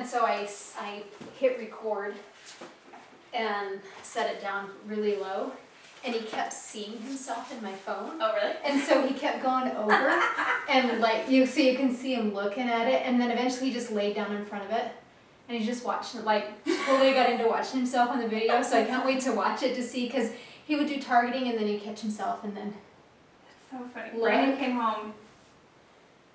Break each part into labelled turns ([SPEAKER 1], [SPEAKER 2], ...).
[SPEAKER 1] And so I hit record and set it down really low, and he kept seeing himself in my phone.
[SPEAKER 2] Oh, really?
[SPEAKER 1] And so he kept going over, and like so you can see him looking at it, and then eventually he just laid down in front of it, and he's just watching it, like totally got into watching himself on the video. So I can't wait to watch it to see, because he would do targeting and then he'd catch himself and then.
[SPEAKER 2] That's so funny. Brandon came home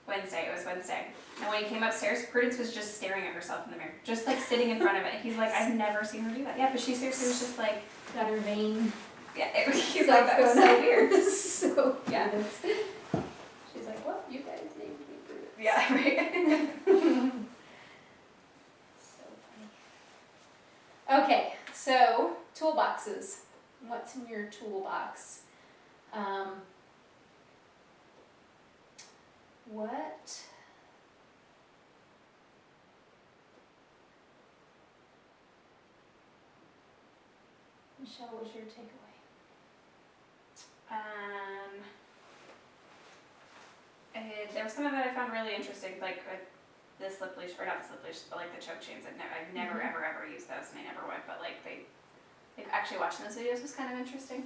[SPEAKER 2] Wednesday. It was Wednesday. And when he came upstairs, Prudence was just staring at herself in the mirror, just like sitting in front of it. He's like, I've never seen her do that. Yeah, but she seriously was just like,
[SPEAKER 1] Got her vein.
[SPEAKER 2] yeah, he's like, that was so weird.
[SPEAKER 1] So
[SPEAKER 2] yeah.
[SPEAKER 1] She's like, what? You guys named me Prudence.
[SPEAKER 2] Yeah, right.
[SPEAKER 1] So funny. Okay, so toolboxes. What's in your toolbox? What? Michelle, what's your takeaway?
[SPEAKER 2] There was something that I found really interesting, like the slip leash, or not the slip leash, but like the choke chains. I've never ever used those, and I never would. But like actually watching those videos was kind of interesting.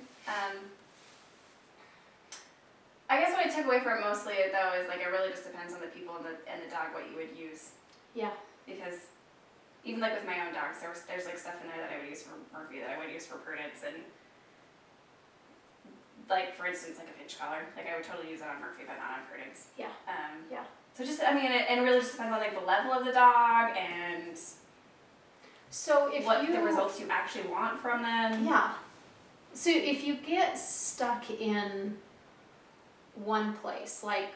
[SPEAKER 2] I guess what I took away from it mostly though is like it really just depends on the people and the dog what you would use.
[SPEAKER 1] Yeah.
[SPEAKER 2] Because even like with my own dogs, there's like stuff in there that I would use for Murphy that I would use for Prudence, and like for instance like a pinch collar, like I would totally use it on Murphy but not on Prudence.
[SPEAKER 1] Yeah. Yeah.
[SPEAKER 2] So just and it really just depends on like the level of the dog and
[SPEAKER 1] so if
[SPEAKER 2] what the results you actually want from them.
[SPEAKER 1] Yeah. So if you get stuck in one place, like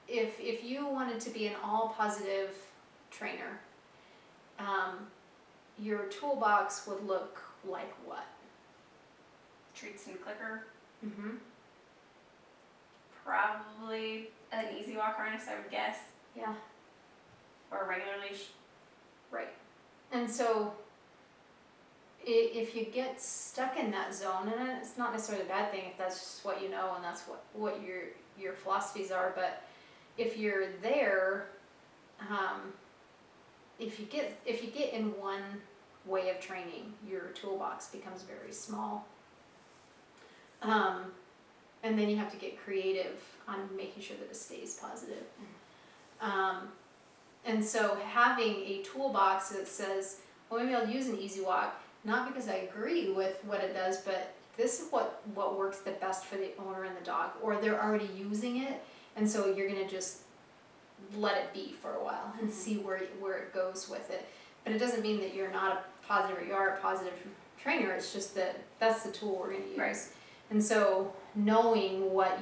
[SPEAKER 1] if you wanted to be an all positive trainer, your toolbox would look like what?
[SPEAKER 2] Treats and clicker.
[SPEAKER 1] Mm-hmm.
[SPEAKER 2] Probably an easy walk harness, I would guess.
[SPEAKER 1] Yeah.
[SPEAKER 2] Or a regular leash.
[SPEAKER 1] Right. And so if you get stuck in that zone, and it's not necessarily a bad thing if that's just what you know and that's what your philosophies are, but if you're there, if you get in one way of training, your toolbox becomes very small. And then you have to get creative on making sure that it stays positive. And so having a toolbox that says, well, maybe I'll use an easy walk, not because I agree with what it does, but this is what works the best for the owner and the dog, or they're already using it, and so you're gonna just let it be for a while and see where it goes with it. But it doesn't mean that you're not a positive or you are a positive trainer. It's just that that's the tool we're gonna use.
[SPEAKER 2] Right.
[SPEAKER 1] And so knowing what's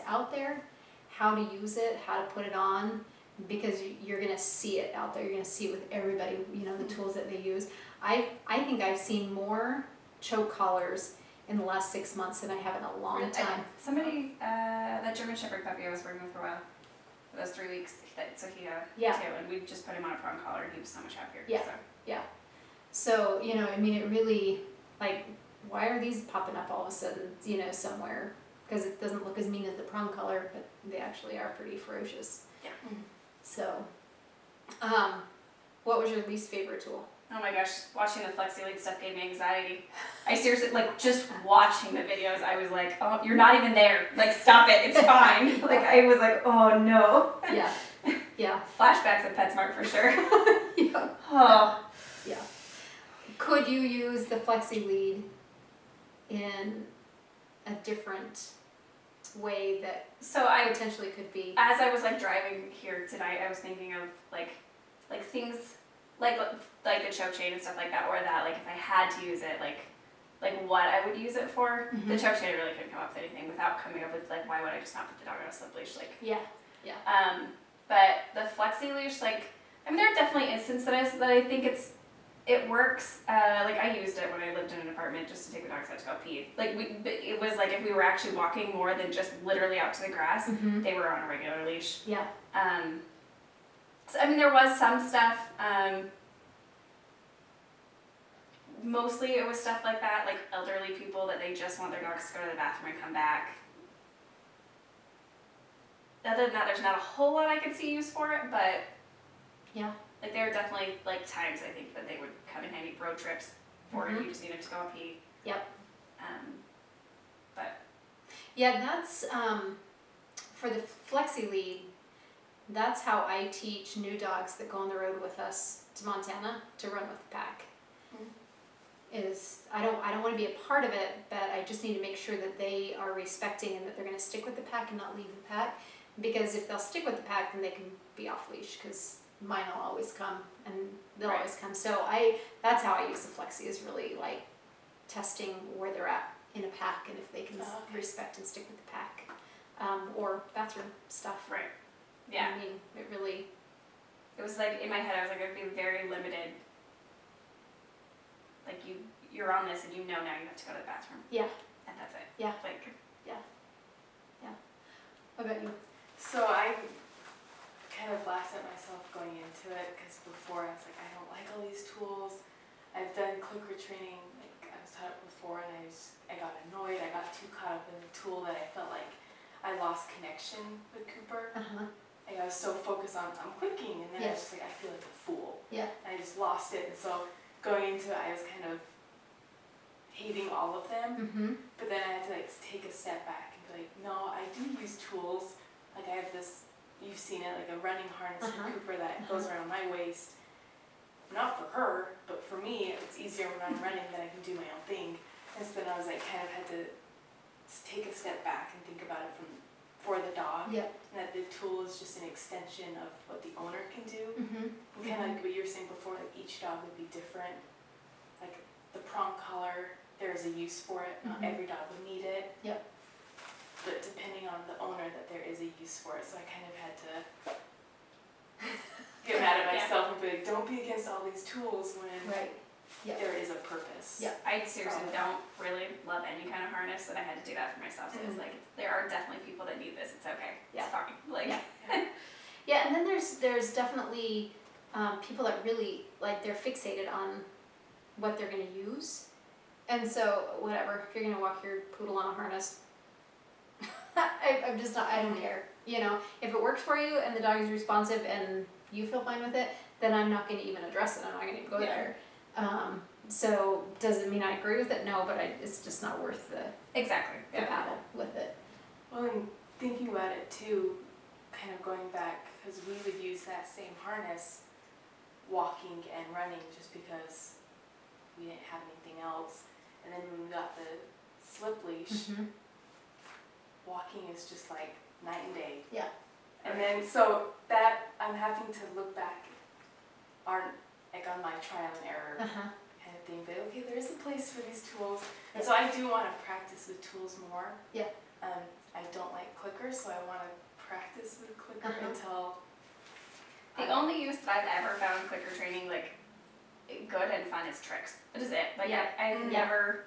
[SPEAKER 1] out there, how to use it, how to put it on, because you're gonna see it out there. You're gonna see it with everybody. You know, the tools that they use. I think I've seen more choke collars in the last 6 months than I have in a long time.
[SPEAKER 2] Somebody, that German Shepherd puppy I was working with for a while, for those 3 weeks, so he
[SPEAKER 1] Yeah.
[SPEAKER 2] too, and we just put him on a prong collar, and he was so much happier.
[SPEAKER 1] Yeah.
[SPEAKER 2] So.
[SPEAKER 1] Yeah. So, you know, I mean, it really, like, why are these popping up all of a sudden, you know, somewhere? Because it doesn't look as mean as the prong collar, but they actually are pretty ferocious.
[SPEAKER 2] Yeah.
[SPEAKER 1] So, what was your least favorite tool?
[SPEAKER 2] Oh my gosh, watching the Flexi Lead stuff gave me anxiety. I seriously, like, just watching the videos, I was like, oh, you're not even there. Like, stop it, it's fine. Like, I was like, oh no.
[SPEAKER 1] Yeah. Yeah.
[SPEAKER 2] Flashbacks at PetSmart for sure.
[SPEAKER 1] Yeah.
[SPEAKER 2] Oh.
[SPEAKER 1] Yeah. Could you use the Flexi Lead in a different way that
[SPEAKER 2] So I
[SPEAKER 1] potentially could be?
[SPEAKER 2] As I was like driving here tonight, I was thinking of like things like the choke chain and stuff like that, or that like if I had to use it, like what I would use it for.
[SPEAKER 1] Mm-hmm.
[SPEAKER 2] The choke chain I really couldn't come up with anything without coming up with like why would I just not put the dog on a slip leash, like.
[SPEAKER 1] Yeah. Yeah.
[SPEAKER 2] But the Flexi Leash, like, I mean, there are definitely instances that I think it works. Like I used it when I lived in an apartment just to take the dogs out to go pee. Like it was like if we were actually walking more than just literally out to the grass,
[SPEAKER 1] Mm-hmm.
[SPEAKER 2] they were on a regular leash.
[SPEAKER 1] Yeah.
[SPEAKER 2] So I mean, there was some stuff. Mostly it was stuff like that, like elderly people that they just want their dogs to go to the bathroom and come back. other than that, there's not a whole lot I could see use for it, but
[SPEAKER 1] Yeah.
[SPEAKER 2] like there are definitely like times I think that they would come in handy, road trips for if
[SPEAKER 1] Mhm.
[SPEAKER 2] you just needed to go and pee.
[SPEAKER 1] Yep.
[SPEAKER 2] But
[SPEAKER 1] Yeah, that's for the flexi lead. That's how I teach new dogs that go on the road with us to Montana to run with the pack.
[SPEAKER 2] Mhm.
[SPEAKER 1] Is I don't want to be a part of it, but I just need to make sure that they are respecting and that they're going to stick with the pack and not leave the pack. Because if they'll stick with the pack, then they can be off leash. Because mine will always come and they'll
[SPEAKER 2] Right.
[SPEAKER 1] always come. So that's how I use the flexi, is really like testing where they're at in a pack and if they can
[SPEAKER 3] Okay.
[SPEAKER 1] respect and stick with the pack, or bathroom stuff.
[SPEAKER 2] right, yeah.
[SPEAKER 1] I mean, it really.
[SPEAKER 2] It was like in my head, I was like, I'd be very limited. Like you're on this, and you know now you have to go to the bathroom.
[SPEAKER 1] Yeah.
[SPEAKER 2] And that's it.
[SPEAKER 1] Yeah.
[SPEAKER 2] Like
[SPEAKER 1] What about you?
[SPEAKER 3] So I kind of laughed at myself going into it because before I was like, I don't like all these tools. I've done clicker training, like I was taught it before, and I got annoyed. I got too caught up in the tool that I felt like I lost connection with Cooper.
[SPEAKER 1] Uh-huh.
[SPEAKER 3] Like I was so focused on I'm clicking, and then I was
[SPEAKER 1] Yes.
[SPEAKER 3] just like, I feel like a fool.
[SPEAKER 1] Yeah.
[SPEAKER 3] And I just lost it, and so going into it, I was kind of hating all of them.
[SPEAKER 1] Mm-hmm.
[SPEAKER 3] But then I had to like take a step back and be like, no, I do use tools. Like I have this, you've seen it, like a running harness
[SPEAKER 1] Uh-huh.
[SPEAKER 3] for Cooper that goes around my waist. Not for her, but for me, it's easier when I'm running that I can do my own thing. And so then I was like, kind of had to just take a step back and think about it for the dog.
[SPEAKER 1] Yeah.
[SPEAKER 3] And that the tool is just an extension of what the owner can do.
[SPEAKER 1] Mm-hmm.
[SPEAKER 3] And kind of like what you were saying before, like each dog would be different. Like the prong collar, there is a use for it. Not
[SPEAKER 1] Mhm.
[SPEAKER 3] every dog would need it.
[SPEAKER 1] Yep.
[SPEAKER 3] But depending on the owner, that there is a use for it. So I kind of had to get mad at
[SPEAKER 2] Yeah.
[SPEAKER 3] myself and be like, don't be against all these tools when
[SPEAKER 1] Right. Yeah.
[SPEAKER 3] there is a purpose.
[SPEAKER 1] Yeah.
[SPEAKER 2] I seriously don't really love any kind of harness, and I had to do that for myself. So it was like, there are definitely people that need this. It's okay.
[SPEAKER 1] Yeah.
[SPEAKER 2] It's fine. Like,
[SPEAKER 1] Yeah. Yeah, and then there's definitely people that really like they're fixated on what they're gonna use, and so whatever, if you're gonna walk your poodle on a harness, I'm just not. I don't care. You know, if it works for you and the dog is responsive and you feel fine with it, then I'm not gonna even address it. I'm not gonna even go
[SPEAKER 2] Yeah.
[SPEAKER 1] there. So does it mean I agree with it? No, but it's just not worth the
[SPEAKER 2] exactly. Yeah.
[SPEAKER 1] battle with it.
[SPEAKER 3] Well, and thinking about it too, kind of going back, because we would use that same harness walking and running just because we didn't have anything else. And then when we got the slip leash,
[SPEAKER 1] Mm-hmm.
[SPEAKER 3] walking is just like night and day.
[SPEAKER 1] Yeah.
[SPEAKER 3] And then so that I'm having to look back like on my trial and error
[SPEAKER 1] Uh-huh.
[SPEAKER 3] kind of thing. But okay, there is a place for these tools. And so I do want to practice with tools more.
[SPEAKER 1] Yeah.
[SPEAKER 3] I don't like clickers, so I want to practice with a clicker
[SPEAKER 1] Uh-huh.
[SPEAKER 3] until
[SPEAKER 2] The only use that I've ever found clicker training like good and fun is tricks. That is it. Like
[SPEAKER 1] Yeah.
[SPEAKER 2] I've
[SPEAKER 3] Yeah.
[SPEAKER 2] never,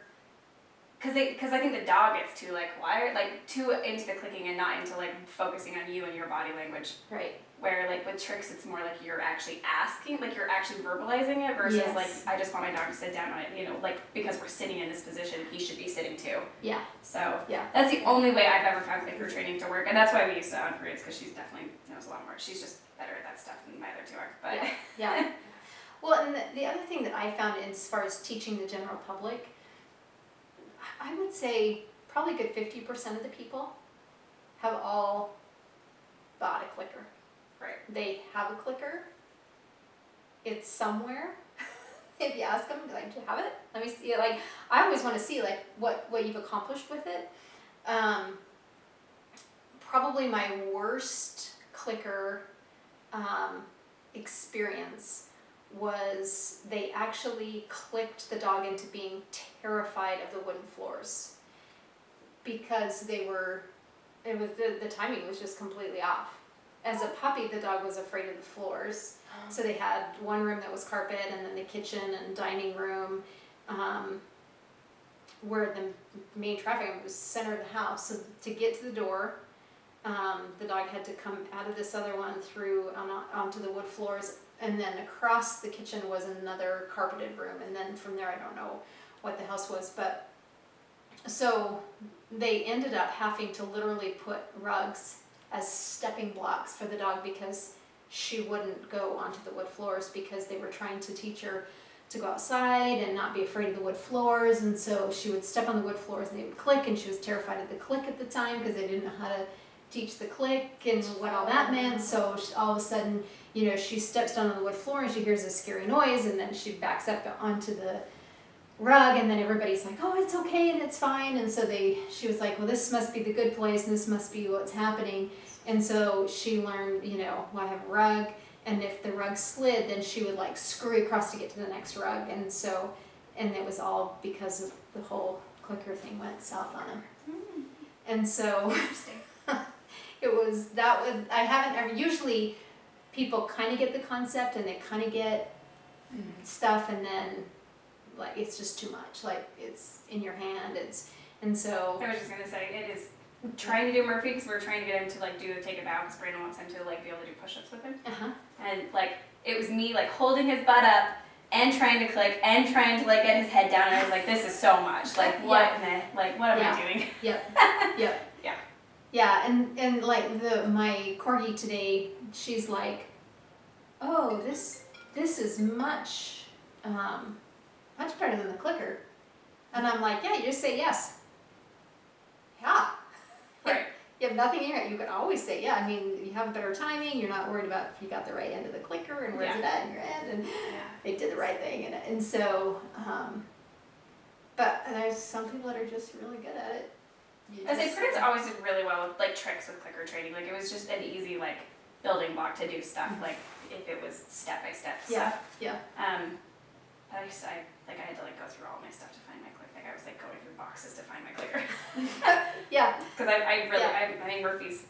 [SPEAKER 2] because I think the dog gets too like wired, like too into the clicking and not into like focusing on you and your body language.
[SPEAKER 1] Right.
[SPEAKER 2] Where like with tricks, it's more like you're actually asking, like you're actually verbalizing it versus
[SPEAKER 1] Yes.
[SPEAKER 2] like I just want my dog to sit down on it. You know, like because we're sitting in this position, he should be sitting too.
[SPEAKER 1] Yeah.
[SPEAKER 2] So
[SPEAKER 1] Yeah.
[SPEAKER 2] that's the only way I've ever found clicker training to work, and that's why we used to on Fruits because she's definitely knows a lot more. She's just better at that stuff than my other two are. But
[SPEAKER 1] Yeah. Yeah. Well, and the other thing that I found as far as teaching the general public, I would say probably a good 50% of the people have all bought a clicker.
[SPEAKER 2] right.
[SPEAKER 1] They have a clicker. It's somewhere. If you ask them, like, do you have it? Let me see. Like, I always want to see like what you've accomplished with it. Probably my worst clicker experience was they actually clicked the dog into being terrified of the wooden floors because the timing was just completely off. As a puppy, the dog was afraid of the floors. So they had one room that was carpet, and then the kitchen and dining room, where the main traffic was center of the house. So to get to the door, the dog had to come out of this other one through onto the wood floors, and then across the kitchen was another carpeted room, and then from there I don't know what the house was, but so they ended up having to literally put rugs as stepping blocks for the dog because she wouldn't go onto the wood floors because they were trying to teach her to go outside and not be afraid of the wood floors, and so she would step on the wood floors and they would click, and she was terrified of the click at the time because they didn't know how to teach the click and what all that meant. So all of a sudden, you know, she steps down on the wood floor and she hears a scary noise, and then she backs up onto the rug, and then everybody's like, oh, it's okay and it's fine. And so she was like, well, this must be the good place and this must be what's happening. And so she learned, you know, well, I have a rug, and if the rug slid, then she would like scurry across to get to the next rug. And so, and it was all because of the whole clicker thing went south on him. And so
[SPEAKER 2] Interesting.
[SPEAKER 1] I haven't ever, usually people kind of get the concept and they kind of get stuff, and then like it's just too much, like it's in your hand, and so.
[SPEAKER 2] I was just gonna say, it is trying to do Murphy because we're trying to get him to like take a bow because Brandon wants him to like be able to do push-ups with him. And like it was me like holding his butt up and trying to click and trying to like get his head down, and I was like, this is so much, like what what am I doing?
[SPEAKER 1] Yep.
[SPEAKER 2] Yeah.
[SPEAKER 1] Yeah, and like my corgi today, she's like, oh, this is much better than the clicker, and I'm like, yeah, you just say yes. Yeah.
[SPEAKER 2] Right.
[SPEAKER 1] You have nothing in your head. You can always say, yeah. I mean, you have better timing. You're not worried about if you got the right end of the clicker and where's it at in your end, and they did the right thing. And so, but there's some people that are just really good at it.
[SPEAKER 2] I say Prudence always did really well with like tricks with clicker training. Like it was just an easy like building block to do stuff. Like if it was step by step stuff.
[SPEAKER 1] Yeah.
[SPEAKER 2] But I had to like go through all my stuff to find my clicker. Like I was like going through boxes to find my clicker.
[SPEAKER 1] Yeah.
[SPEAKER 2] Because I think Murphy's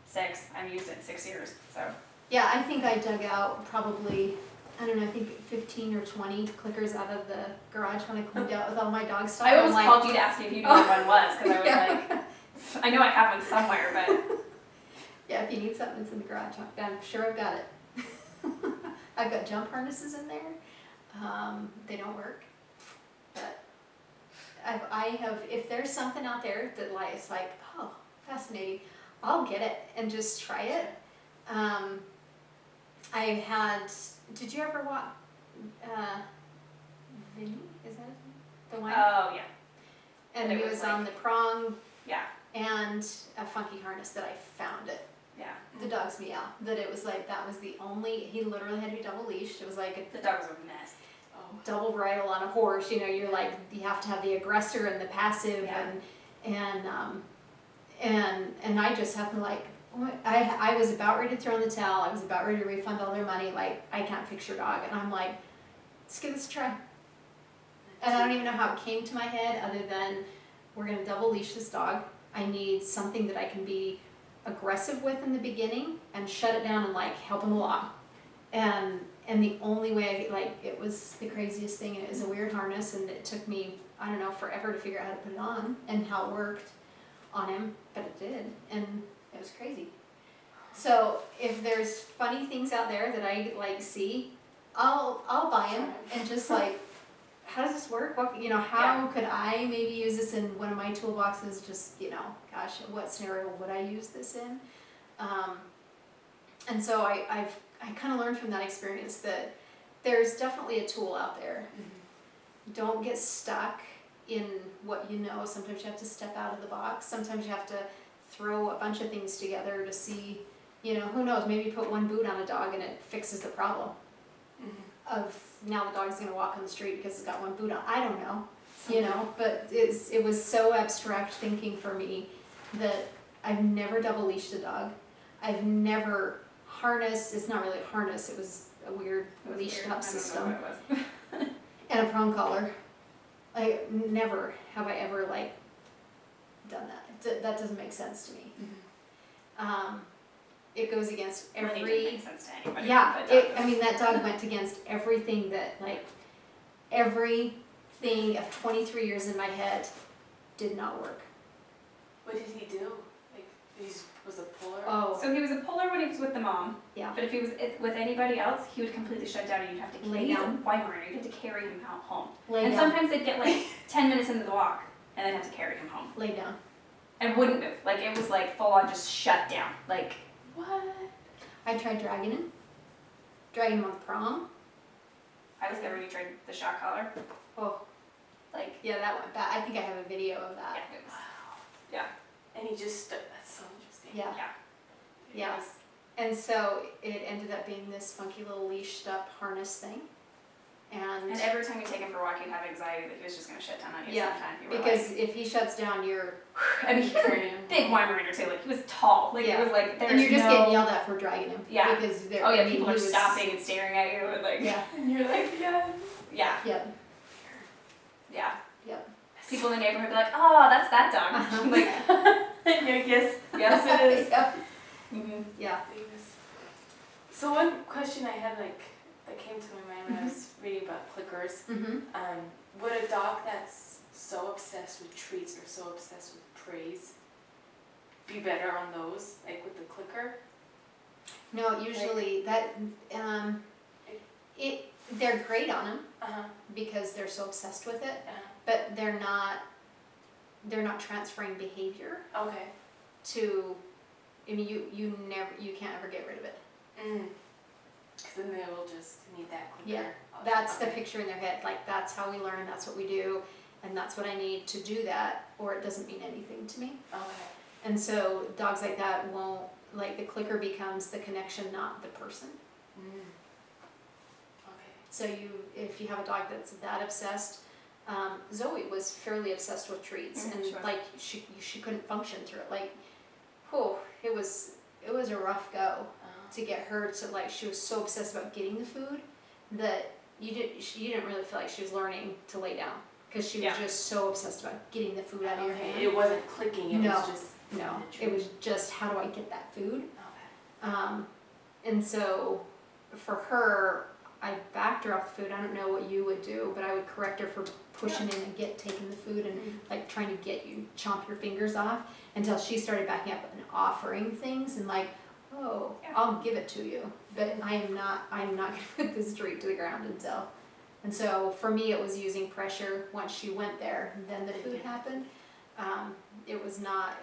[SPEAKER 2] 6. I've used it in 6 years. So.
[SPEAKER 1] Yeah, I think I dug out probably, I don't know, I think 15 or 20 clickers out of the garage when I cleaned out with all my dog stuff.
[SPEAKER 2] I almost called you to ask you if you knew where one was, because I was like, I know I have one somewhere, but.
[SPEAKER 1] Yeah, if you need something, it's in the garage. I'm sure I've got it. I've got jump harnesses in there. They don't work, but I have, if there's something out there that like, it's like, oh, fascinating, I'll get it and just try it. Did you ever watch, Vinny, is that his name? The one?
[SPEAKER 2] Oh, yeah.
[SPEAKER 1] And he was on the prong.
[SPEAKER 2] Yeah.
[SPEAKER 1] And a funky harness that I found it.
[SPEAKER 2] Yeah.
[SPEAKER 1] The dog's meow. That it was like, that was the only, he literally had to be double leashed. It was like
[SPEAKER 2] the dog was a mess.
[SPEAKER 1] Double bridle on a horse, you know, you're like, you have to have the aggressor and the passive, and I just happened like, I was about ready to throw in the towel, I was about ready to refund all their money, like, I can't fix your dog, and I'm like, let's give this a try. And I don't even know how it came to my head, other than, we're gonna double leash this dog, I need something that I can be aggressive with in the beginning, and shut it down and like, help him along. And the only way, like, it was the craziest thing, and it was a weird harness, and it took me, I don't know, forever to figure out how to put it on, and how it worked on him, but it did, and it was crazy. So, if there's funny things out there that I, like, see, I'll buy them, and just, like, how does this work? What, you know, how could I maybe use this in one of my toolboxes, just, you know, gosh, what scenario would I use this in? And so I kind of learned from that experience that there's definitely a tool out there. Don't get stuck in what you know. Sometimes you have to step out of the box. Sometimes you have to throw a bunch of things together to see, you know, who knows, maybe put one boot on a dog and it fixes the problem. Of now the dog's going to walk on the street because it's got one boot on. I don't know, you know, but it was so abstract thinking for me that I've never double leashed a dog. I've never harness, it's not really a harness, it was a weird leashed up system. And a prong collar. Like, never have I ever like done that. That doesn't make sense to me. It goes against every.
[SPEAKER 2] It didn't make sense to anybody.
[SPEAKER 1] Yeah, I mean that dog went against everything that like everything of 23 years in my head did not work.
[SPEAKER 3] What did he do? Like was a puller?
[SPEAKER 1] Oh.
[SPEAKER 2] So he was a puller when he was with the mom.
[SPEAKER 1] Yeah.
[SPEAKER 2] But if he was with anybody else, he would completely shut down, and you'd have to
[SPEAKER 1] Lay
[SPEAKER 2] he's
[SPEAKER 1] down.
[SPEAKER 2] a Weimaraner. You'd have to carry him home.
[SPEAKER 1] Lay
[SPEAKER 2] And
[SPEAKER 1] down.
[SPEAKER 2] sometimes they'd get like 10 minutes into the walk, and then have to carry him home.
[SPEAKER 1] Lay down.
[SPEAKER 2] and wouldn't move. Like it was like full on just shut down. Like
[SPEAKER 3] What?
[SPEAKER 1] I tried dragging him on prom.
[SPEAKER 2] I was there when you tried the shock collar.
[SPEAKER 1] Oh,
[SPEAKER 2] Like
[SPEAKER 1] yeah, that went bad. I think I have a video of that.
[SPEAKER 2] yeah, it was.
[SPEAKER 3] And he just, that's so interesting.
[SPEAKER 1] Yeah.
[SPEAKER 2] Yeah.
[SPEAKER 1] Yeah. And so it ended up being this funky little leashed up harness thing. And
[SPEAKER 2] every time you take him for a walk, you'd have anxiety that he was just going to shut down on you
[SPEAKER 1] Yeah,
[SPEAKER 2] sometime. You were
[SPEAKER 1] because if he shuts down, you're
[SPEAKER 2] I mean, he was a big Weimaraner too. Like he was tall. Like
[SPEAKER 1] Yeah.
[SPEAKER 2] it was like there's
[SPEAKER 1] and you're just
[SPEAKER 2] no...
[SPEAKER 1] getting yelled at for dragging him.
[SPEAKER 2] Yeah.
[SPEAKER 1] Because
[SPEAKER 2] Oh yeah,
[SPEAKER 1] I mean,
[SPEAKER 2] people
[SPEAKER 1] he
[SPEAKER 2] are
[SPEAKER 1] was-
[SPEAKER 2] stopping and staring at you and like
[SPEAKER 1] Yeah.
[SPEAKER 3] And you're like, yeah.
[SPEAKER 2] yeah,
[SPEAKER 1] Yep.
[SPEAKER 2] yeah.
[SPEAKER 1] Yep.
[SPEAKER 2] People in the neighborhood be like, oh, that's that dog.
[SPEAKER 1] Uh-huh.
[SPEAKER 2] Like
[SPEAKER 3] Yeah, yes.
[SPEAKER 2] yes, it is.
[SPEAKER 1] Yeah.
[SPEAKER 2] Mm-hmm.
[SPEAKER 1] Yeah.
[SPEAKER 3] Famous. So one question I had that came to my mind when I was reading about clickers,
[SPEAKER 1] Mm-hmm.
[SPEAKER 3] would a dog that's so obsessed with treats or so obsessed with praise be better on those, like with the clicker?
[SPEAKER 1] No, usually that they're great on him
[SPEAKER 3] Uh-huh.
[SPEAKER 1] because they're so obsessed with it,
[SPEAKER 3] Uh-huh.
[SPEAKER 1] but they're not transferring behavior
[SPEAKER 3] Okay.
[SPEAKER 1] to. I mean, you can't ever get rid of it.
[SPEAKER 3] Because then they will just need that clicker.
[SPEAKER 1] Yeah, That's the picture in their head. Like that's how we learn. That's what we do, and that's what I need to do that, or it doesn't mean anything to me.
[SPEAKER 3] Okay.
[SPEAKER 1] And so dogs like that won't, like the clicker becomes the connection, not the person.
[SPEAKER 3] Okay.
[SPEAKER 1] So if you have a dog that's that obsessed, Zoe was fairly obsessed with treats, and
[SPEAKER 2] Sure.
[SPEAKER 1] like she couldn't function through it. Like, whew, it was a rough go to get her to like. She was so obsessed about getting the food that you didn't really feel like she was learning to lay down because she was
[SPEAKER 2] Yeah.
[SPEAKER 1] just so obsessed about getting the food out of your hand.
[SPEAKER 3] It wasn't clicking, it
[SPEAKER 1] No.
[SPEAKER 3] was just
[SPEAKER 1] No,
[SPEAKER 3] the
[SPEAKER 1] it
[SPEAKER 3] treat.
[SPEAKER 1] was just how do I get that food?
[SPEAKER 3] Okay.
[SPEAKER 1] And so for her, I backed her off the food. I don't know what you would do, but I would correct her for pushing in and taking the food and like trying to get you chomp your fingers off until she started backing up and offering things and like, oh,
[SPEAKER 2] Yeah.
[SPEAKER 1] I'll give it to you, but I'm not gonna put this treat to the ground until. And so for me, it was using pressure. Once she went there, then the food happened. It was not.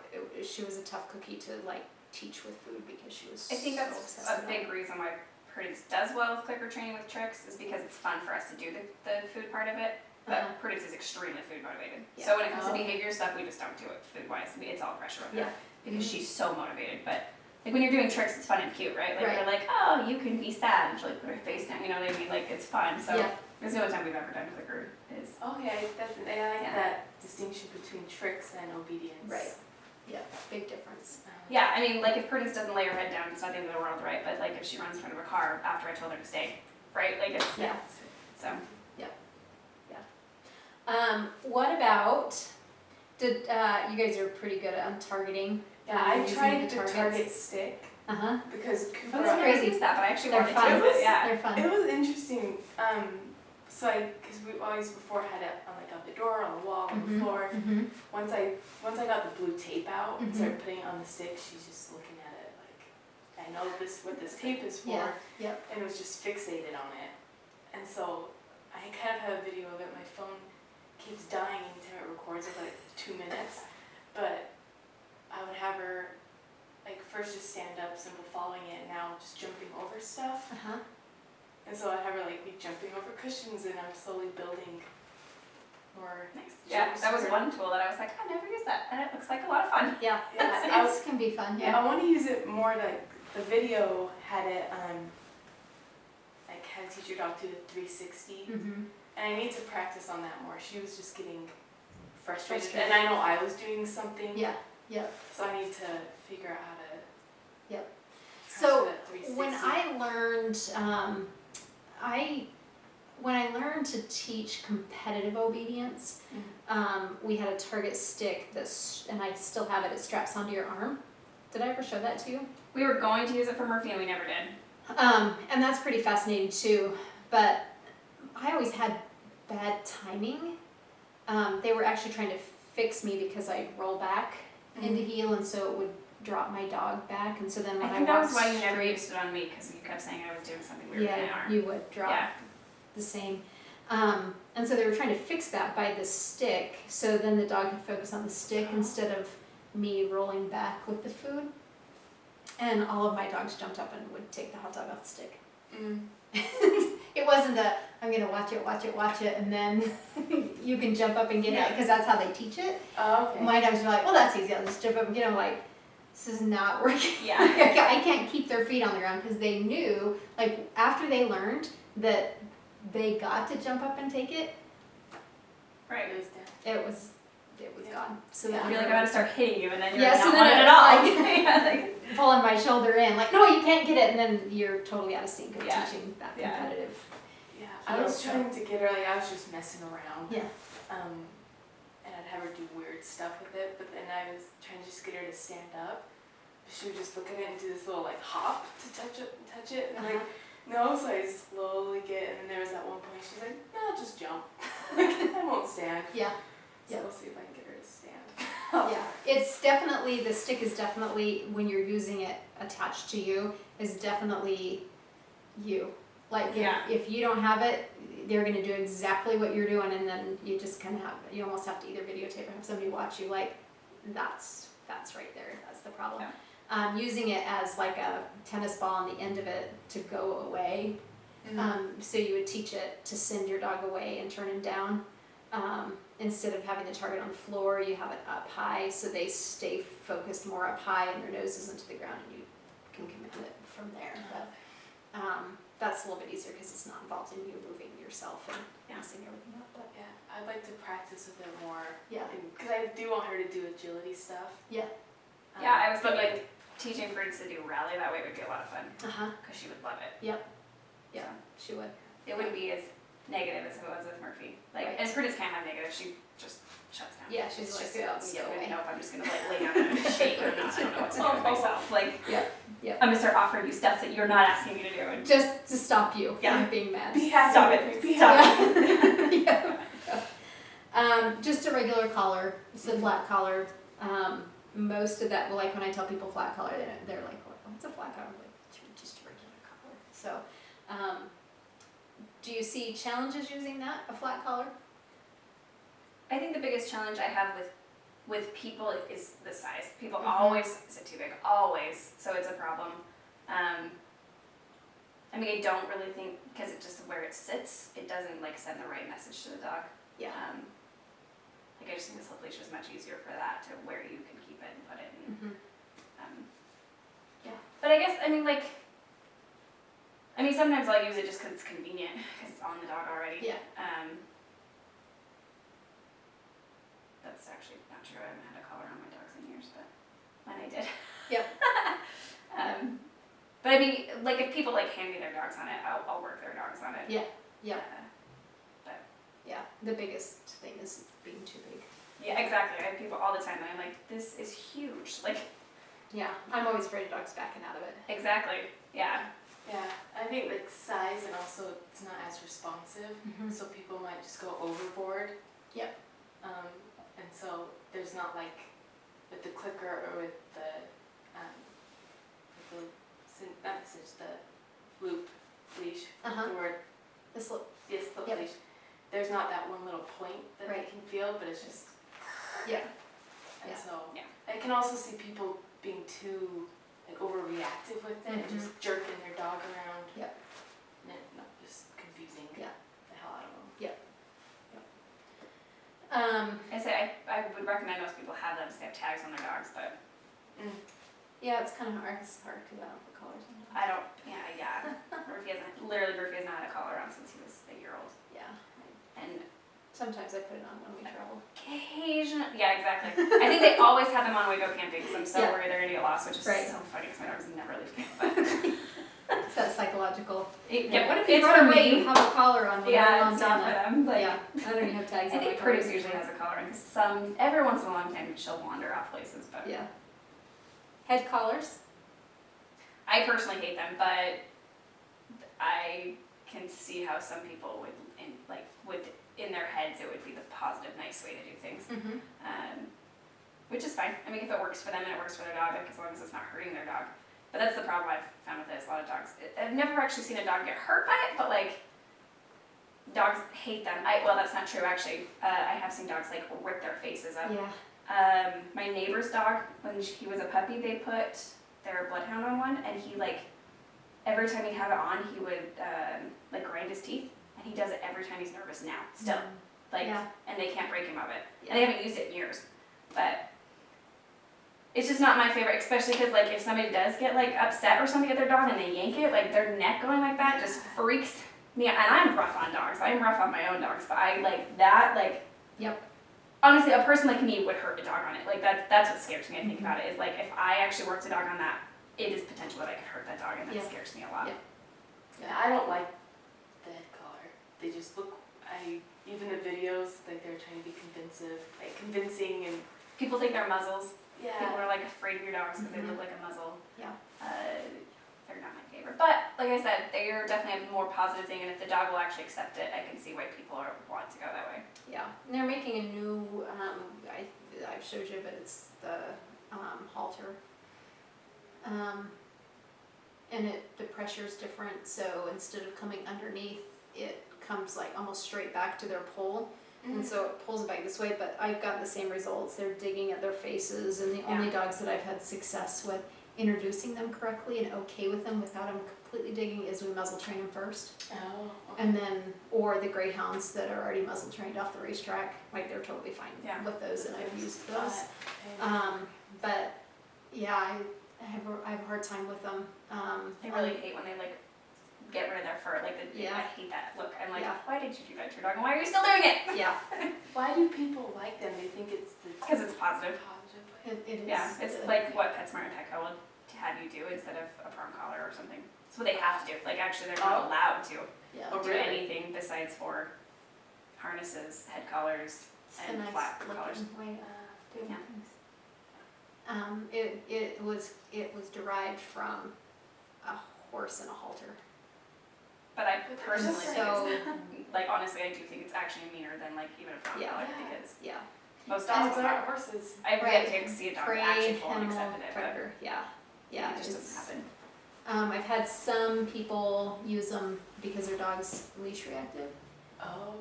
[SPEAKER 1] She was a tough cookie to like teach with food because she was.
[SPEAKER 2] I think
[SPEAKER 1] so
[SPEAKER 2] that's
[SPEAKER 1] obsessed
[SPEAKER 2] a
[SPEAKER 1] with
[SPEAKER 2] big
[SPEAKER 1] it.
[SPEAKER 2] reason why Prudence does well with clicker training with tricks is because it's fun for us to do the food part of it. But
[SPEAKER 1] Uh-huh.
[SPEAKER 2] Prudence is extremely food motivated.
[SPEAKER 1] Yeah.
[SPEAKER 2] So when it comes to
[SPEAKER 3] Oh.
[SPEAKER 2] behavior stuff, we just don't do it food wise. It's all pressure with
[SPEAKER 1] Yeah.
[SPEAKER 2] her because she's so motivated. But like when you're doing tricks, it's fun and cute, right? Like
[SPEAKER 1] Right.
[SPEAKER 2] you're like, oh, you can be sad, and she'll like put her face down. You know what I mean? Like it's fun. So
[SPEAKER 1] Yeah.
[SPEAKER 2] there's no time we've ever done clicker is.
[SPEAKER 3] Okay, I like
[SPEAKER 2] Yeah.
[SPEAKER 3] that distinction between tricks and obedience.
[SPEAKER 1] Right. Yeah, big difference.
[SPEAKER 2] Yeah, I mean, like if Prudence doesn't lay her head down, it's not the end of the world, right? But like if she runs in front of a car after I told her to stay, right? Like it's
[SPEAKER 1] Yeah.
[SPEAKER 2] so.
[SPEAKER 1] What about? Did you guys are pretty good on targeting?
[SPEAKER 3] Yeah, I
[SPEAKER 1] Using
[SPEAKER 3] tried
[SPEAKER 1] the
[SPEAKER 3] the
[SPEAKER 1] targets.
[SPEAKER 3] target stick
[SPEAKER 1] Uh-huh.
[SPEAKER 3] because
[SPEAKER 2] I
[SPEAKER 3] Cooper.
[SPEAKER 2] was crazy use that, but I actually
[SPEAKER 1] They're
[SPEAKER 2] wanted
[SPEAKER 1] fun.
[SPEAKER 2] to. But yeah.
[SPEAKER 1] They're fun.
[SPEAKER 3] It was interesting. So because we always before had it on the door, on the wall, on the
[SPEAKER 1] Mhm.
[SPEAKER 3] floor.
[SPEAKER 1] Mm-hmm.
[SPEAKER 3] Once I got the blue tape out and
[SPEAKER 1] Mhm.
[SPEAKER 3] started putting it on the stick, she's just looking at it like, I know what this tape is for.
[SPEAKER 1] Yeah. Yep.
[SPEAKER 3] And it was just fixated on it. And so I kind of have a video of it. My phone keeps dying anytime it records it like 2 minutes. But I would have her like first just stand up, simple following it, and now just jumping over stuff.
[SPEAKER 1] Uh huh.
[SPEAKER 3] And so I'd have her like be jumping over cushions, and I'm slowly building more.
[SPEAKER 2] Nice. Yeah,
[SPEAKER 3] jumps
[SPEAKER 2] that was
[SPEAKER 3] for-
[SPEAKER 2] one tool that I was like, I've never used that, and it looks like a lot of fun.
[SPEAKER 1] Yeah.
[SPEAKER 3] Yeah,
[SPEAKER 1] It can be fun.
[SPEAKER 3] Yeah,
[SPEAKER 1] Yeah.
[SPEAKER 3] I want to use it more like the video had it like how to teach your dog to do the 360,
[SPEAKER 1] Mm-hmm.
[SPEAKER 3] and I need to practice on that more. She was just getting frustrated,
[SPEAKER 1] Frustrated.
[SPEAKER 3] and I know I was doing something.
[SPEAKER 1] Yeah. Yep.
[SPEAKER 3] So I need to figure out how to.
[SPEAKER 1] Yep.
[SPEAKER 3] transfer
[SPEAKER 1] So
[SPEAKER 3] that 360.
[SPEAKER 1] when I learned, when I learned to teach competitive obedience, we had a target stick and I still have it. It straps onto your arm. Did I ever show that to you?
[SPEAKER 2] We were going to use it for Murphy, and we never did.
[SPEAKER 1] And that's pretty fascinating too. But I always had bad timing. They were actually trying to fix me because I'd roll back into heel, and so it would drop my dog back. And so then when
[SPEAKER 2] I
[SPEAKER 1] I
[SPEAKER 2] think that
[SPEAKER 1] walked
[SPEAKER 2] was why you never
[SPEAKER 1] straight-
[SPEAKER 2] used it on me, because you kept saying I was doing something weird with my
[SPEAKER 1] yeah,
[SPEAKER 2] arm.
[SPEAKER 1] you would drop
[SPEAKER 2] Yeah.
[SPEAKER 1] the same. And so they were trying to fix that by the stick. So then the dog could focus on the stick instead of me rolling back with the food, and all of my dogs jumped up and would take the hot dog off the stick. It wasn't I'm gonna watch it, and then you can jump up and get it, because that's how they teach it.
[SPEAKER 3] Oh, okay.
[SPEAKER 1] My dogs are like, well, that's easy, I'll just jump up and get it. I'm like, this is not working.
[SPEAKER 2] Yeah.
[SPEAKER 1] I can't keep their feet on the ground, because they knew, like, after they learned that they got to jump up and take it,
[SPEAKER 2] Right.
[SPEAKER 3] It was dead.
[SPEAKER 1] it was
[SPEAKER 3] Yeah.
[SPEAKER 1] gone. So
[SPEAKER 2] I
[SPEAKER 1] then
[SPEAKER 2] feel like I'm about to start hitting you, and then you're
[SPEAKER 1] Yeah,
[SPEAKER 2] not
[SPEAKER 1] so then
[SPEAKER 2] on it at
[SPEAKER 1] it's
[SPEAKER 2] all.
[SPEAKER 1] like-
[SPEAKER 2] Yeah, like,
[SPEAKER 1] pulling my shoulder in, like, no, you can't get it, and then you're totally out of sync of
[SPEAKER 2] Yeah.
[SPEAKER 1] teaching that
[SPEAKER 2] Yeah.
[SPEAKER 1] competitive.
[SPEAKER 3] Yeah, I was
[SPEAKER 1] So-
[SPEAKER 3] trying to get her, like, I was just messing around.
[SPEAKER 1] Yeah.
[SPEAKER 3] And I'd have her do weird stuff with it, but then I was trying to just get her to stand up. She would just look at it and do this little, like, hop to touch it, and I'm like, no, so I slowly get, and then there was that one point she's like, no, I'll just jump. Like, I won't stand.
[SPEAKER 1] Yeah.
[SPEAKER 3] So
[SPEAKER 1] Yeah.
[SPEAKER 3] we'll see if I can get her to stand.
[SPEAKER 1] Yeah, it's definitely, the stick is definitely, when you're using it attached to you, is definitely you. Like,
[SPEAKER 2] Yeah.
[SPEAKER 1] if you don't have it, they're gonna do exactly what you're doing, and then you just kind of you almost have to either videotape or have somebody watch you, like, that's right there, that's the problem.
[SPEAKER 2] Yeah.
[SPEAKER 1] Using it as like a tennis ball on the end of it to go away, so you would teach it to send your dog away and turn him down. Instead of having the target on the floor, you have it up high, so they stay focused more up high and their nose isn't to the ground, and you can command it from there. But that's a little bit easier because it's not involved in you moving yourself and messing everything up. But
[SPEAKER 3] Yeah, I'd like to practice with it more.
[SPEAKER 1] yeah,
[SPEAKER 3] Because I do want her to do agility stuff.
[SPEAKER 1] Yeah.
[SPEAKER 2] yeah, I was
[SPEAKER 3] but
[SPEAKER 2] thinking
[SPEAKER 3] like,
[SPEAKER 2] teaching Briggs to do rally that way would be a lot of fun,
[SPEAKER 1] uh-huh,
[SPEAKER 2] because she would love it.
[SPEAKER 1] yeah,
[SPEAKER 2] So,
[SPEAKER 1] she would.
[SPEAKER 2] it wouldn't be as negative as it was with Murphy. Like,
[SPEAKER 1] Right.
[SPEAKER 2] and Prentice can't have negative, she just shuts down.
[SPEAKER 1] Yeah, she's
[SPEAKER 2] It's
[SPEAKER 1] like,
[SPEAKER 2] just,
[SPEAKER 1] "Yeah, let's go away."
[SPEAKER 2] nope, I'm just gonna like lay down and shake or not, I don't know what to do with myself. Like,
[SPEAKER 1] Yeah.
[SPEAKER 2] I'm gonna start offering you stuff that you're not asking me to do, and
[SPEAKER 1] Just to stop you
[SPEAKER 2] Yeah.
[SPEAKER 1] from being mad.
[SPEAKER 3] be happy.
[SPEAKER 2] stop
[SPEAKER 3] with
[SPEAKER 2] it,
[SPEAKER 3] me, be
[SPEAKER 2] stop
[SPEAKER 3] happy.
[SPEAKER 2] it.
[SPEAKER 1] Yeah. Just a regular collar, just a flat collar. Most of that, well, like when I tell people flat collar, they're like, what's a flat collar? I'm like, just a regular collar. So, do you see challenges using that, a flat collar?
[SPEAKER 2] I think the biggest challenge I have with people is the size. People
[SPEAKER 1] Mhm.
[SPEAKER 2] always sit too big, always, so it's a problem. I mean, I don't really think, because it just where it sits, it doesn't like send the right message to the dog.
[SPEAKER 1] Yeah.
[SPEAKER 2] Like I just think the slip leash is much easier for that, to where you can keep it and put it in.
[SPEAKER 1] Mm-hmm.
[SPEAKER 2] Yeah. But I guess, sometimes I'll use it just because it's convenient, because it's on the dog already.
[SPEAKER 1] Yeah.
[SPEAKER 2] That's actually not true. I haven't had a collar on my dogs in years, but when I did.
[SPEAKER 1] Yep.
[SPEAKER 2] But I mean, like if people like hand me their dogs on it, I'll work their dogs on it.
[SPEAKER 1] Yeah. Yeah.
[SPEAKER 2] But
[SPEAKER 1] Yeah. The biggest thing is being too big.
[SPEAKER 2] yeah, exactly. I have people all the time that I'm like, this is huge. Like,
[SPEAKER 1] Yeah. I'm always afraid of dogs backing out of it.
[SPEAKER 2] exactly. Yeah.
[SPEAKER 3] Yeah, I think like size and also it's not as responsive, so people might just go overboard.
[SPEAKER 1] Yep.
[SPEAKER 3] And so there's not like with the clicker or with the loop leash.
[SPEAKER 1] Uh-huh.
[SPEAKER 3] The word
[SPEAKER 1] The slip.
[SPEAKER 3] yes, the
[SPEAKER 1] Yep.
[SPEAKER 3] leash. There's not that one little point that
[SPEAKER 1] Right.
[SPEAKER 3] they can feel, but it's just
[SPEAKER 1] Yeah.
[SPEAKER 3] and
[SPEAKER 1] Yeah.
[SPEAKER 3] so
[SPEAKER 2] Yeah.
[SPEAKER 3] I can also see people being too like overreactive with it and just jerking their dog around.
[SPEAKER 1] Yep.
[SPEAKER 3] And it just confusing
[SPEAKER 1] Yeah.
[SPEAKER 3] the hell out of them.
[SPEAKER 2] I say I would recommend most people have them because they have tags on their dogs, but
[SPEAKER 1] Yeah, it's kind of hard. It's hard because I don't put collars on.
[SPEAKER 2] I don't. Yeah. Murphy hasn't had a collar on since he was a year old,
[SPEAKER 1] Yeah.
[SPEAKER 2] and
[SPEAKER 1] Sometimes I put it on when we travel.
[SPEAKER 2] occasionally, yeah, exactly. I think they always have them on when we go camping because I'm so
[SPEAKER 1] Yeah.
[SPEAKER 2] worried they're gonna get lost, which is
[SPEAKER 1] Right.
[SPEAKER 2] so funny because my dogs never leave camp. But
[SPEAKER 1] It's that psychological.
[SPEAKER 2] yeah,
[SPEAKER 1] What if you
[SPEAKER 2] it's
[SPEAKER 1] run
[SPEAKER 2] for
[SPEAKER 1] away? You
[SPEAKER 2] me.
[SPEAKER 1] have a collar on. When you're
[SPEAKER 2] Yeah,
[SPEAKER 1] on
[SPEAKER 2] it's not for
[SPEAKER 1] Donna.
[SPEAKER 2] them. Like,
[SPEAKER 1] Yeah. I don't even have tags
[SPEAKER 2] I
[SPEAKER 1] on my
[SPEAKER 2] think
[SPEAKER 1] collars.
[SPEAKER 2] Prudence usually has a collar on because every once in a long time she'll wander off places, but
[SPEAKER 1] Yeah. Head collars.
[SPEAKER 2] I personally hate them, but I can see how some people would in their heads it would be the positive, nice way to do things.
[SPEAKER 1] Mm-hmm.
[SPEAKER 2] Which is fine. I mean, if it works for them and it works for their dog, like, as long as it's not hurting their dog. But that's the problem I've found with it, is a lot of dogs. I've never actually seen a dog get hurt by it, but like, dogs hate them. Well, that's not true actually. I have seen dogs like rip their faces up.
[SPEAKER 1] Yeah.
[SPEAKER 2] My neighbor's dog, when he was a puppy, they put their bloodhound on one, and he like every time he'd have it on, he would like grind his teeth, and he does it every time he's nervous now. Still, like,
[SPEAKER 1] Yeah.
[SPEAKER 2] and they can't break him of it,
[SPEAKER 1] Yeah.
[SPEAKER 2] and they haven't used it in years, but. It's just not my favorite, especially because like if somebody does get like upset or something at their dog and they yank it, like their neck going like that just freaks me out. And I'm rough on dogs. I'm rough on my own dogs, but I like that like.
[SPEAKER 1] Yep.
[SPEAKER 2] Honestly, a person like me would hurt a dog on it. Like that's what scares me. I think about it is like if I actually worked a dog on that, it is potential that I could hurt that dog, and that
[SPEAKER 1] Yeah.
[SPEAKER 2] scares me a lot.
[SPEAKER 1] Yeah.
[SPEAKER 3] Yeah, I don't like the head collar. They just look. Even the videos, like they're trying to be convincing, and
[SPEAKER 2] People think they're muzzles.
[SPEAKER 3] yeah.
[SPEAKER 2] People are like afraid of your dogs because they
[SPEAKER 1] Mhm.
[SPEAKER 2] look like a muzzle.
[SPEAKER 1] Yeah.
[SPEAKER 2] They're not my favorite, but like I said, they are definitely a more positive thing, and if the dog will actually accept it, I can see why people want to go that way.
[SPEAKER 1] Yeah, and they're making a new, I've showed you, but it's the halter. And the pressure's different, so instead of coming underneath, it comes like almost straight back to their pole. And so it pulls it back this way, but I've gotten the same results. They're digging at their faces, and the only dogs that I've had success with introducing them correctly and okay with them without them completely digging is we muzzle train them first.
[SPEAKER 3] Oh. Okay.
[SPEAKER 1] And then, or the greyhounds that are already muzzle trained off the racetrack, like they're totally fine
[SPEAKER 2] Yeah.
[SPEAKER 1] with those, and I've used those.
[SPEAKER 3] Okay.
[SPEAKER 1] But yeah, I have a hard time with them.
[SPEAKER 2] I really hate when they like get rid of their fur. Like
[SPEAKER 1] Yeah.
[SPEAKER 2] I hate that look. I'm like,
[SPEAKER 1] Yeah.
[SPEAKER 2] why did you do that to your dog? And why are you still doing it?
[SPEAKER 1] Yeah,
[SPEAKER 3] Why do people like them? They think it's the
[SPEAKER 2] Because it's positive.
[SPEAKER 3] positive way.
[SPEAKER 1] it is.
[SPEAKER 2] Yeah, it's like what PetSmart and Petco will have you do instead of a prong collar or something. It's what they have to do. Like actually, they're not
[SPEAKER 3] Oh.
[SPEAKER 2] allowed to
[SPEAKER 1] Yeah.
[SPEAKER 3] Oh,
[SPEAKER 2] do
[SPEAKER 3] really?
[SPEAKER 2] anything besides for harnesses, head collars,
[SPEAKER 1] It's a
[SPEAKER 2] and
[SPEAKER 1] nice
[SPEAKER 2] flat
[SPEAKER 1] looking
[SPEAKER 2] collars.
[SPEAKER 1] way of doing
[SPEAKER 2] Yeah.
[SPEAKER 1] things. It was derived from a horse and a halter.
[SPEAKER 2] But I
[SPEAKER 3] But
[SPEAKER 2] personally
[SPEAKER 3] that's
[SPEAKER 2] think
[SPEAKER 1] So
[SPEAKER 2] it's like honestly, I do think it's actually meaner than like even a prong
[SPEAKER 1] Yeah.
[SPEAKER 2] collar
[SPEAKER 3] Yeah.
[SPEAKER 2] because
[SPEAKER 1] yeah,
[SPEAKER 2] most
[SPEAKER 3] And
[SPEAKER 2] dogs
[SPEAKER 3] what are
[SPEAKER 2] are.
[SPEAKER 3] horses?
[SPEAKER 2] I've
[SPEAKER 1] Right.
[SPEAKER 2] yet to see a dog that
[SPEAKER 1] prey,
[SPEAKER 2] actually fully
[SPEAKER 1] animal,
[SPEAKER 2] accepted it, but
[SPEAKER 1] predator. Yeah, yeah.
[SPEAKER 2] it just
[SPEAKER 1] it's-
[SPEAKER 2] doesn't happen.
[SPEAKER 1] I've had some people use them because their dog's leash reactive.
[SPEAKER 3] Oh.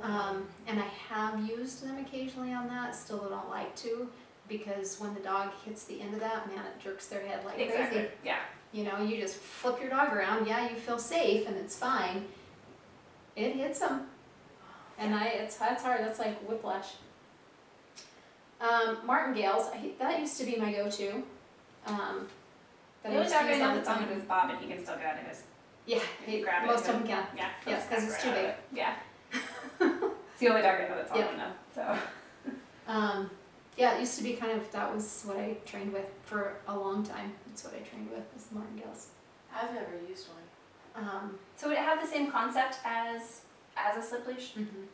[SPEAKER 1] And I have used them occasionally on that, still don't like to, because when the dog hits the end of that, man, it jerks their head like
[SPEAKER 2] Exactly.
[SPEAKER 1] crazy.
[SPEAKER 2] Yeah.
[SPEAKER 1] You know, you just flip your dog around, yeah, you feel safe and it's fine. It hits them. And that's hard, that's like whiplash. Martingales, that used to be my go-to. That
[SPEAKER 2] The
[SPEAKER 1] I
[SPEAKER 2] only
[SPEAKER 1] used
[SPEAKER 2] dog
[SPEAKER 1] to
[SPEAKER 2] I
[SPEAKER 1] use all
[SPEAKER 2] know
[SPEAKER 1] the
[SPEAKER 2] that's on
[SPEAKER 1] time.
[SPEAKER 2] it is Bob, and he can still get out of his.
[SPEAKER 1] Yeah,
[SPEAKER 2] If you grab it,
[SPEAKER 1] most of
[SPEAKER 2] he'll-
[SPEAKER 1] them can.
[SPEAKER 2] Yeah.
[SPEAKER 1] Yeah,
[SPEAKER 2] he'll
[SPEAKER 1] 'cause
[SPEAKER 2] just
[SPEAKER 1] it's
[SPEAKER 2] grab
[SPEAKER 1] too
[SPEAKER 2] it. Yeah. It's the only dog I know that's on
[SPEAKER 1] Yeah.
[SPEAKER 2] it now. So.
[SPEAKER 1] Yeah, it used to be kind of, that was what I trained with for a long time. That's what I trained with, was the martingales.
[SPEAKER 3] I've never used one.
[SPEAKER 2] So would it have the same concept as a slip leash?
[SPEAKER 1] Mhm.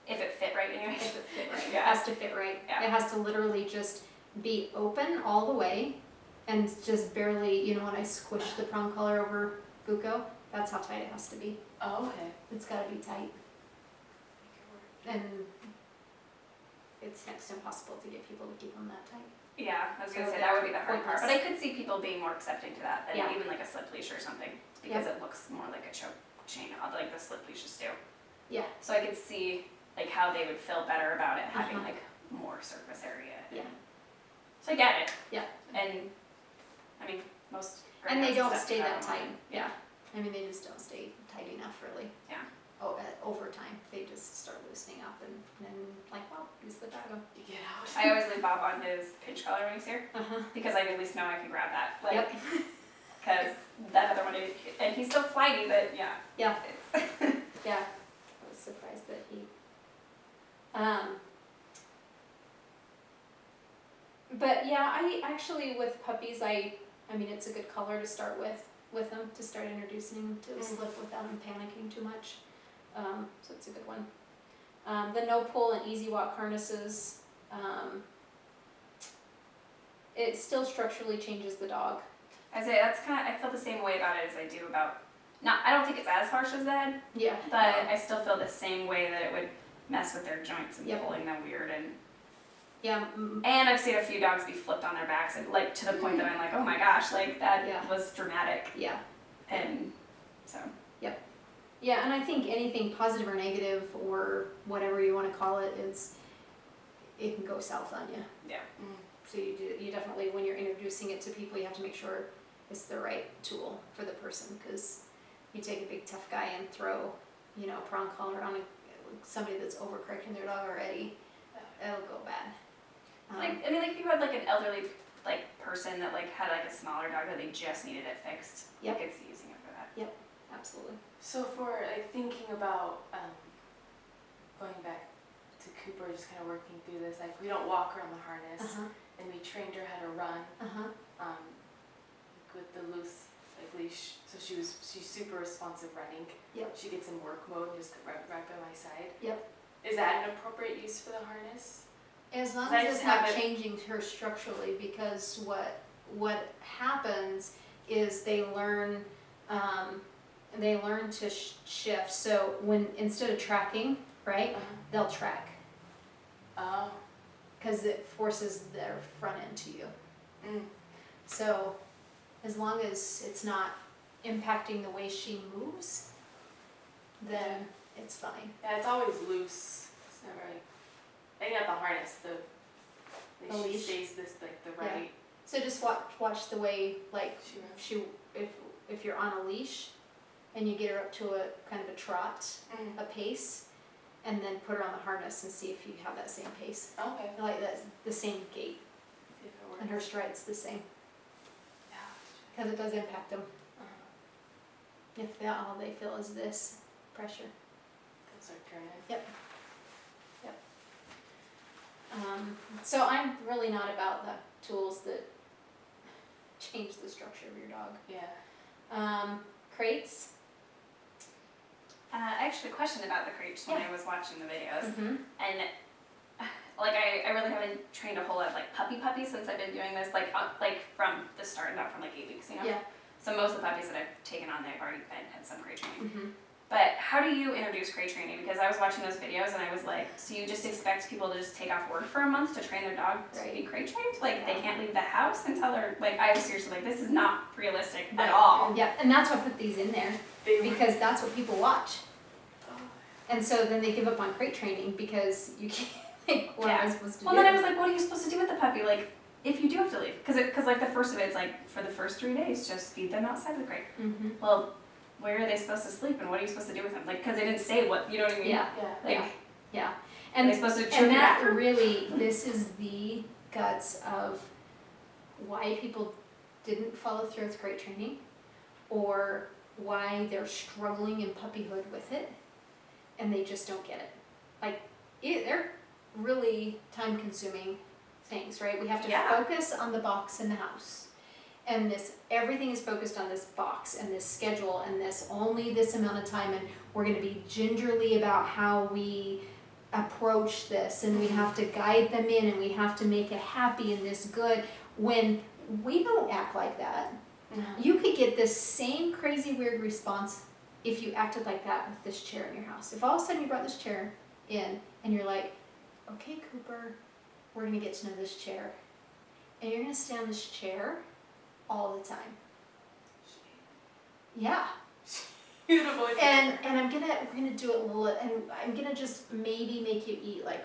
[SPEAKER 2] If it fit right anyway.
[SPEAKER 1] If it fit right. It
[SPEAKER 2] Yeah.
[SPEAKER 1] has to fit right.
[SPEAKER 2] Yeah.
[SPEAKER 1] It has to literally just be open all the way and just barely, you know, when I squish the prong collar over Buko, that's how tight it has to be.
[SPEAKER 3] Oh, okay.
[SPEAKER 1] It's gotta be tight.
[SPEAKER 3] Make it work.
[SPEAKER 1] And it's next to impossible to get people to keep them that tight.
[SPEAKER 2] Yeah, I was gonna
[SPEAKER 1] So
[SPEAKER 2] say
[SPEAKER 1] they're
[SPEAKER 2] that would be the hard part,
[SPEAKER 1] pointless.
[SPEAKER 2] but I could see people being more accepting to that than
[SPEAKER 1] Yeah.
[SPEAKER 2] even like a slip leash or something, because it looks more like a choke chain, like the slip leashes do.
[SPEAKER 1] Yeah.
[SPEAKER 2] So I could see like how they would feel better about it having
[SPEAKER 1] Uh-huh.
[SPEAKER 2] like more surface area.
[SPEAKER 1] Yeah.
[SPEAKER 2] So I get it.
[SPEAKER 1] Yeah.
[SPEAKER 2] And I mean most.
[SPEAKER 1] And they
[SPEAKER 2] greyhounds
[SPEAKER 1] don't
[SPEAKER 2] stuff
[SPEAKER 1] stay
[SPEAKER 2] do
[SPEAKER 1] that
[SPEAKER 2] online.
[SPEAKER 1] tight. Yeah. I mean, they just don't stay tight enough really.
[SPEAKER 2] Yeah.
[SPEAKER 1] Oh, over time, they just start loosening up and then like, well, use the doggo.
[SPEAKER 3] You get out.
[SPEAKER 2] I always leave Bob on his pinch collar when he's here
[SPEAKER 1] Uh-huh.
[SPEAKER 2] because I at least know I can grab that. Like,
[SPEAKER 1] Yep.
[SPEAKER 2] because that other one, and he's so flighty that yeah.
[SPEAKER 1] Yeah.
[SPEAKER 2] It's
[SPEAKER 1] Yeah. I was surprised that he. But yeah, I actually with puppies, I mean, it's a good color to start with them, to start introducing them to a slip without them panicking too much. So it's a good one. The no pull and easy walk harnesses, it still structurally changes the dog.
[SPEAKER 2] I say that's kind of, I feel the same way about it as I do about, not, I don't think it's as harsh as that,
[SPEAKER 1] Yeah.
[SPEAKER 2] but I still feel the same way that it would mess with their joints and
[SPEAKER 1] Yep.
[SPEAKER 2] pulling them weird,
[SPEAKER 1] Yeah.
[SPEAKER 2] and I've seen a few dogs be flipped on their backs and like to the point that I'm like, oh my gosh, like that
[SPEAKER 1] Yeah.
[SPEAKER 2] was dramatic,
[SPEAKER 1] Yeah.
[SPEAKER 2] and so.
[SPEAKER 1] Yeah, and I think anything positive or negative or whatever you want to call it is, it can go south on you.
[SPEAKER 2] Yeah.
[SPEAKER 1] So you definitely, when you're introducing it to people, you have to make sure it's the right tool for the person, because you take a big tough guy and throw, you know, a prong collar on somebody that's overcorrecting their dog already, it'll go bad.
[SPEAKER 2] Like, I mean, like if you had like an elderly like person that like had like a smaller dog that they just needed it fixed,
[SPEAKER 1] Yep.
[SPEAKER 2] like it's using it for that.
[SPEAKER 1] Absolutely.
[SPEAKER 3] So for like thinking about going back to Cooper, just kind of working through this, like we don't walk her on the harness, and we trained her how to run with the loose like leash. So she's super responsive running.
[SPEAKER 1] Yep.
[SPEAKER 3] She gets in work mode and just right by my side.
[SPEAKER 1] Yep.
[SPEAKER 3] Is that an appropriate use for the harness?
[SPEAKER 1] As long
[SPEAKER 3] I
[SPEAKER 1] as
[SPEAKER 3] just
[SPEAKER 1] it's not
[SPEAKER 3] have it-
[SPEAKER 1] changing her structurally, because what happens is they learn to shift. So when instead of tracking, right, they'll track,
[SPEAKER 3] Oh.
[SPEAKER 1] because it forces their front end to you. So as long as it's not impacting the way she moves, then it's fine.
[SPEAKER 3] Yeah, it's always loose. It's never like, I got the harness,
[SPEAKER 1] The
[SPEAKER 3] she
[SPEAKER 1] leash?
[SPEAKER 3] stays this like the
[SPEAKER 1] Yeah.
[SPEAKER 3] right.
[SPEAKER 1] So just watch the way, like,
[SPEAKER 3] She runs.
[SPEAKER 1] if you're on a leash and you get her up to a kind of a trot, a pace, and then put her on the harness and see if you have that same pace.
[SPEAKER 3] Okay.
[SPEAKER 1] Like that's the same gait,
[SPEAKER 3] See if it works.
[SPEAKER 1] and her stride's the same,
[SPEAKER 3] Yeah.
[SPEAKER 1] because it does impact them.
[SPEAKER 3] Uh-huh.
[SPEAKER 1] If that all they feel is this pressure.
[SPEAKER 3] They'll start turning.
[SPEAKER 1] So I'm really not about the tools that change the structure of your dog.
[SPEAKER 3] Yeah.
[SPEAKER 1] Crates.
[SPEAKER 2] I actually questioned about the crates when I was watching the videos,
[SPEAKER 1] Mm-hmm.
[SPEAKER 2] and like I really haven't trained a whole lot of like puppies since I've been doing this, like from the start, not from like 8 weeks, you know.
[SPEAKER 1] Yeah.
[SPEAKER 2] So most of the puppies that I've taken on, they've already had some crate training.
[SPEAKER 1] Mm-hmm.
[SPEAKER 2] But how do you introduce crate training? Because I was watching those videos and I was like, so you just expect people to just take off work for a month to train their dog to be crate trained? Like they can't leave the house until they're like, I was seriously like, this is not realistic at all.
[SPEAKER 1] Yeah, and that's why I put these in there, because that's what people watch. And so then they give up on crate training because you can't, like, what am I supposed to do?
[SPEAKER 2] Well, then I was like, what are you supposed to do with the puppy? Like, if you do have to leave, because like the first of it's like for the first 3 days, just feed them outside the crate.
[SPEAKER 1] Mm-hmm.
[SPEAKER 2] Well, where are they supposed to sleep, and what are you supposed to do with them? Like, because they didn't say what, you know what I mean?
[SPEAKER 1] Yeah,
[SPEAKER 3] Yeah.
[SPEAKER 2] Like,
[SPEAKER 1] yeah.
[SPEAKER 2] are
[SPEAKER 1] And
[SPEAKER 2] they supposed to check
[SPEAKER 1] and
[SPEAKER 2] the
[SPEAKER 1] that
[SPEAKER 2] bathroom?
[SPEAKER 1] really, this is the guts of why people didn't follow through with crate training, or why they're struggling in puppyhood with it, and they just don't get it. Like, they're really time-consuming things, right? We have to
[SPEAKER 2] Yeah.
[SPEAKER 1] focus on the box in the house, and everything is focused on this box and this schedule and only this amount of time, and we're going to be gingerly about how we approach this, and we have to guide them in, and we have to make it happy and this good. When we don't act like that, you could get this same crazy weird response if you acted like that with this chair in your house. If all of a sudden you brought this chair in and you're like, okay, Cooper, we're gonna get to know this chair, and you're gonna stay on this chair all the time. Yeah.
[SPEAKER 3] Beautiful.
[SPEAKER 1] And we're gonna do it a little, and I'm gonna just maybe make you eat like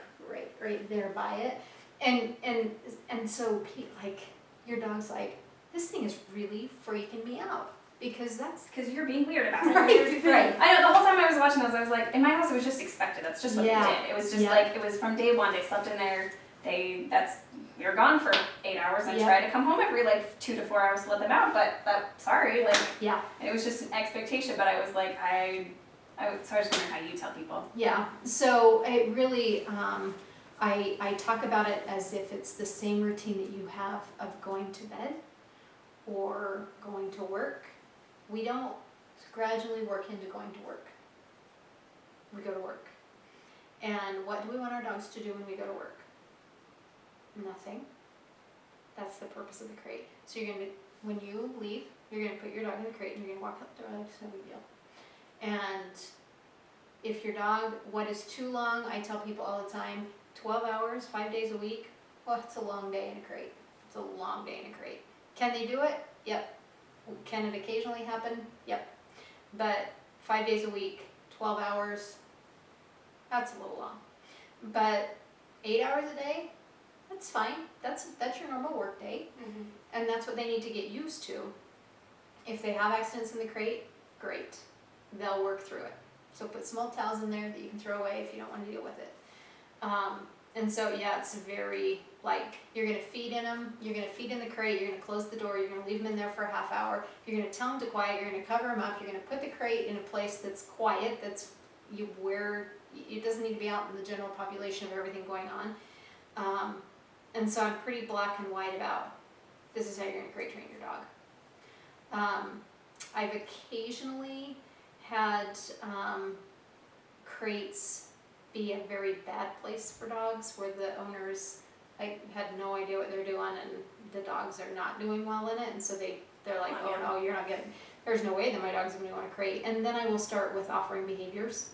[SPEAKER 1] right there by it, and so like your dog's like, this thing is really freaking me out, because that's
[SPEAKER 2] Because you're being weird about it.
[SPEAKER 1] right.
[SPEAKER 2] I know, the whole time I was watching those, I was like, in my house it was just expected. That's just what
[SPEAKER 1] Yeah.
[SPEAKER 2] we did. It was just
[SPEAKER 1] Yeah.
[SPEAKER 2] like, it was from day one. They slept in there. We were gone for 8 hours and
[SPEAKER 1] Yeah.
[SPEAKER 2] tried to come home every like 2 to 4 hours to let them out. But sorry, like,
[SPEAKER 1] Yeah.
[SPEAKER 2] and it was just an expectation. But I was like, so I was just wondering how you tell people.
[SPEAKER 1] Yeah, so it really, I talk about it as if it's the same routine that you have of going to bed or going to work. We don't gradually work into going to work. We go to work. And what do we want our dogs to do when we go to work? Nothing. That's the purpose of the crate. So when you leave, you're gonna put your dog in the crate and you're gonna walk up the road, it's no big deal. And if your dog, what is too long, I tell people all the time, 12 hours, 5 days a week, well, it's a long day in a crate. It's a long day in a crate. Can they do it? Yep. Can it occasionally happen? Yep. But 5 days a week, 12 hours, that's a little long. But 8 hours a day, that's fine. That's your normal work day,
[SPEAKER 3] Mhm.
[SPEAKER 1] and that's what they need to get used to. If they have accidents in the crate, great. They'll work through it. So put small towels in there that you can throw away if you don't want to deal with it. And so yeah, it's very like you're gonna feed in them, you're gonna feed in the crate, you're gonna close the door, you're gonna leave them in there for a half hour, you're gonna tell them to quiet, you're gonna cover them up, you're gonna put the crate in a place that's quiet, that's where it doesn't need to be out in the general population of everything going on. And so I'm pretty black and white about this is how you're gonna crate train your dog. I've occasionally had crates be a very bad place for dogs where the owners had no idea what they're doing and the dogs are not doing well in it, and so they're like, oh no, you're not getting, there's no way that my dog's gonna want to crate. And then I will start with offering behaviors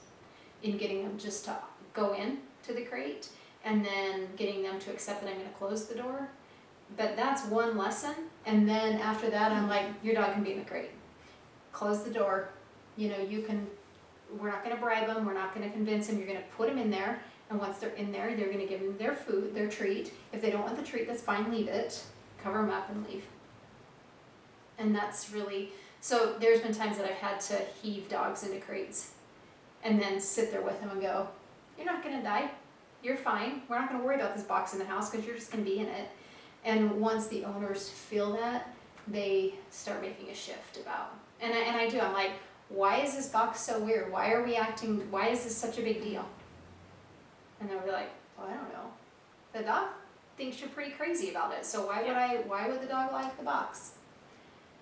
[SPEAKER 1] in getting them just to go in to the crate and then getting them to accept that I'm gonna close the door. But that's one lesson, and then after that I'm like, your dog can be in the crate. Close the door, you know, we're not gonna bribe them, we're not gonna convince them, you're gonna put them in there, and once they're in there, they're gonna give them their food, their treat. If they don't want the treat, that's fine, leave it, cover them up and leave. And that's really, so there's been times that I've had to heave dogs into crates and then sit there with them and go, you're not gonna die, you're fine, we're not gonna worry about this box in the house because you're just gonna be in it. And once the owners feel that, they start making a shift about, and I do, I'm like, why is this box so weird? Why are we acting, why is this such a big deal? And they'll be like, well, I don't know. The dog thinks you're pretty crazy about it, so why would the dog like the box?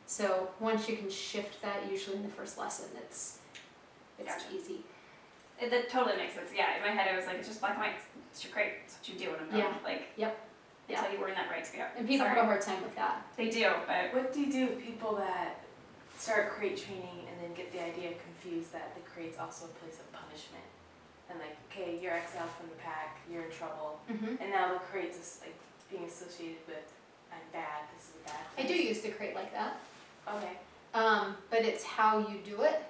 [SPEAKER 1] So once you can shift that, usually in the first lesson, it's
[SPEAKER 2] Gotcha.
[SPEAKER 1] easy.
[SPEAKER 2] That totally makes sense. Yeah, in my head I was like, it's just black and white. It's your crate. It's what you do when I'm
[SPEAKER 1] Yeah.
[SPEAKER 2] gone. Like,
[SPEAKER 1] Yep.
[SPEAKER 2] until you were in that right to go.
[SPEAKER 1] And people
[SPEAKER 2] Sorry.
[SPEAKER 1] have a hard time with that.
[SPEAKER 2] They do, but
[SPEAKER 3] What do you do with people that start crate training and then get the idea confused that the crate's also a place of punishment? And like, okay, you're exiled from the pack, you're in trouble,
[SPEAKER 1] Mm-hmm.
[SPEAKER 3] and now the crate's just like being associated with, I'm bad, this is a bad
[SPEAKER 1] I
[SPEAKER 3] place.
[SPEAKER 1] do use the crate like that.
[SPEAKER 3] Okay.
[SPEAKER 1] But it's how you do it